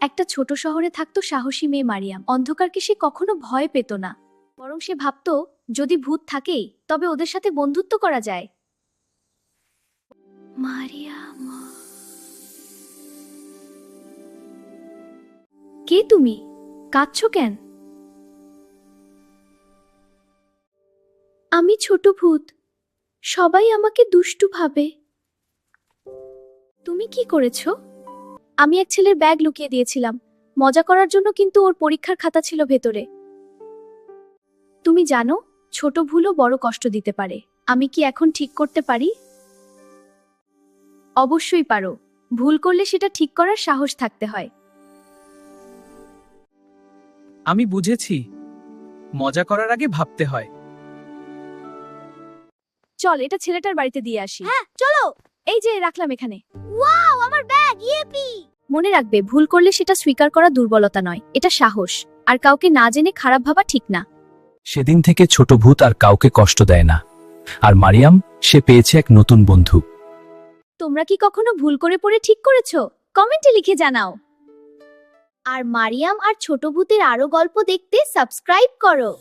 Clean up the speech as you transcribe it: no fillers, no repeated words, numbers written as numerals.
একটা ছোট শহরে থাকতো সাহসী মেয়ে মারিয়াম। অন্ধকারকে সে কখনো ভয় পেত না, বরং সে ভাবত যদি ভূত থাকেই তবে ওদের সাথে বন্ধুত্ব করা যায়। মারিয়াম, কে তুমি? কাঁদছো কেন? আমি ছোট ভূত, সবাই আমাকে দুষ্টু ভাবে। তুমি কি করেছো? আমি এক ছেলের ব্যাগ লুকিয়ে দিয়েছিলাম মজা করার জন্য, কিন্তু ওর পরীক্ষার খাতা ছিল ভেতরে। তুমি জানো, ছোট ভুলও বড় কষ্ট দিতে পারে। আমি কি এখন ঠিক করতে পারি? অবশ্যই পারো। ভুল করলে সেটা ঠিক করার সাহস থাকতে হয়। আমি বুঝেছি, মজা করার আগে ভাবতে হয়। চল, এটা ছেলেটার বাড়িতে দিয়ে আসি। হ্যাঁ চলো। এই যে রাখলাম এখানে। ওয়াও, আমার ব্যাগ, ইয়েপি। মনে রাখবে, ভুল করলে সেটা স্বীকার করা দুর্বলতা নয়, এটা সাহস। আর কাউকে না জেনে খারাপ ভাবা ঠিক না। সেদিন থেকে ছোট ভূত আর কাউকে কষ্ট দেয় না। আর মারিয়াম, সে পেয়েছে এক নতুন বন্ধু। তোমরা কি কখনো ভুল করে পড়ে ঠিক করেছো? কমেন্টে লিখে জানাও। আর মারিয়াম আর ছোট ভূতের আরো গল্প দেখতে সাবস্ক্রাইব করো।